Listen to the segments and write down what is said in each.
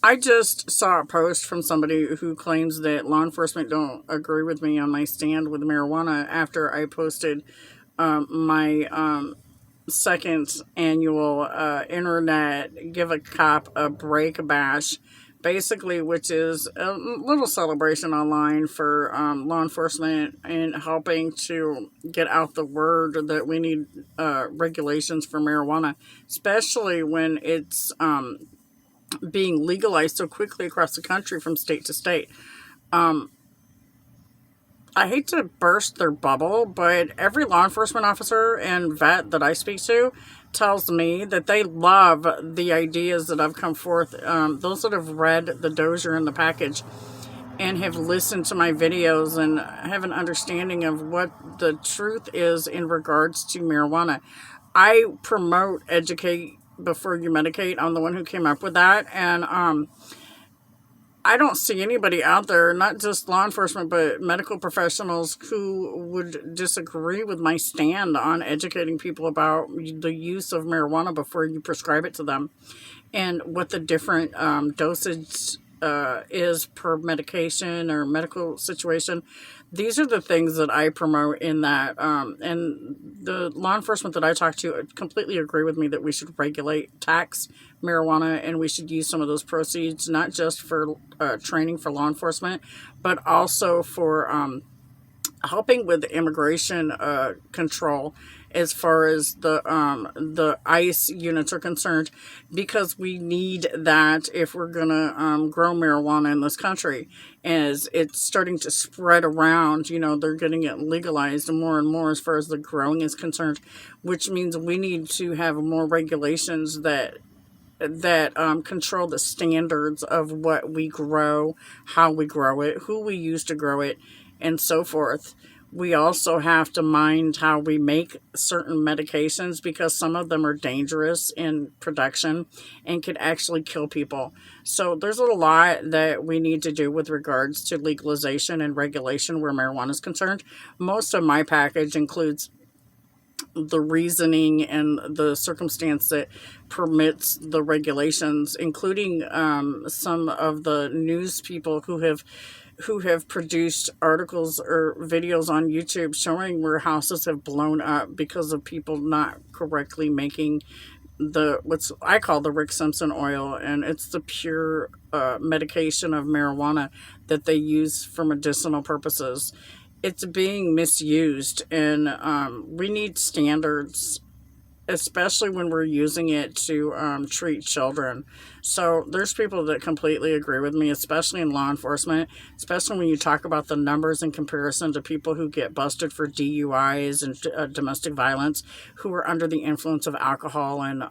I just saw a post from somebody who claims that law enforcement don't agree with me on my stand with marijuana after I posted my second annual internet give a cop a break bash, basically, which is a little celebration online for law enforcement and helping to get out the word that we need regulations for marijuana, especially when it's being legalized so quickly across the country from state to state. Um, I hate to burst their bubble, but every law enforcement officer and vet that I speak to tells me that they love the ideas that have come forth. Those that have read The Dozier in the Package and have listened to my videos and have an understanding of what the truth is in regards to marijuana. I promote educate before you medicate. I'm the one who came up with that. And I don't see anybody out there, not just law enforcement, but medical professionals who would disagree with my stand on educating people about the use of marijuana before you prescribe it to them and what the different dosage is per medication or medical situation. These are the things that I promote in that. And the law enforcement that I talk to completely agree with me that we should regulate, tax marijuana, and we should use some of those proceeds not just for training for law enforcement, but also for helping with immigration control as far as the ICE units are concerned, because we need that if we're gonna grow marijuana in this country. As it's starting to spread around, they're getting it legalized more and more as far as the growing is concerned, which means we need to have more regulations that control the standards of what we grow, how we grow it, who we use to grow it, and so forth. We also have to mind how we make certain medications because some of them are dangerous in production and could actually kill people. So there's a lot that we need to do with regards to legalization and regulation where marijuana is concerned. Most of my package includes the reasoning and the circumstance that permits the regulations, including some of the news people who have produced articles or videos on YouTube showing where houses have blown up because of people not correctly making the what's I call the Rick Simpson oil, and it's the pure medication of marijuana that they use for medicinal purposes. It's being misused, and we need standards, especially when we're using it to treat children. So there's people that completely agree with me, especially in law enforcement, especially when you talk about the numbers in comparison to people who get busted for DUIs and domestic violence, who are under the influence of alcohol and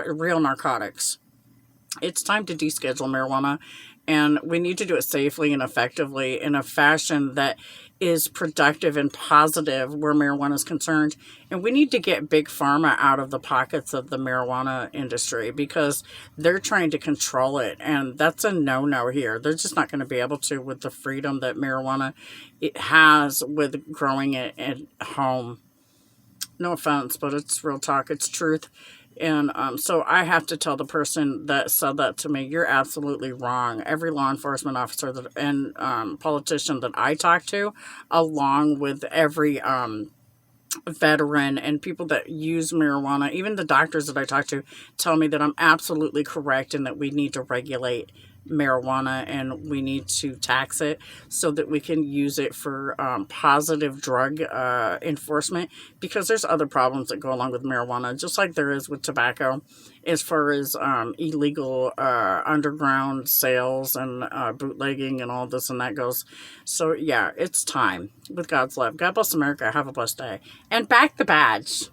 real narcotics. It's time to deschedule marijuana, and we need to do it safely and effectively in a fashion that is productive and positive where marijuana is concerned. And we need to get big pharma out of the pockets of the marijuana industry because they're trying to control it, and that's a no-no here. They're just not going to be able to with the freedom that marijuana it has with growing it at home. No offense, but it's real talk. It's truth. And so I have to tell the person that said that to me, you're absolutely wrong. Every law enforcement officer and politician that I talk to, along with every veteran and people that use marijuana, even the doctors that I talk to, tell me that I'm absolutely correct and that we need to regulate marijuana and we need to tax it so that we can use it for positive drug enforcement, because there's other problems that go along with marijuana, just like there is with tobacco, as far as illegal underground sales and bootlegging and all this and that goes. So yeah, it's time. With God's love, God bless America. Have a blessed day and back the badge.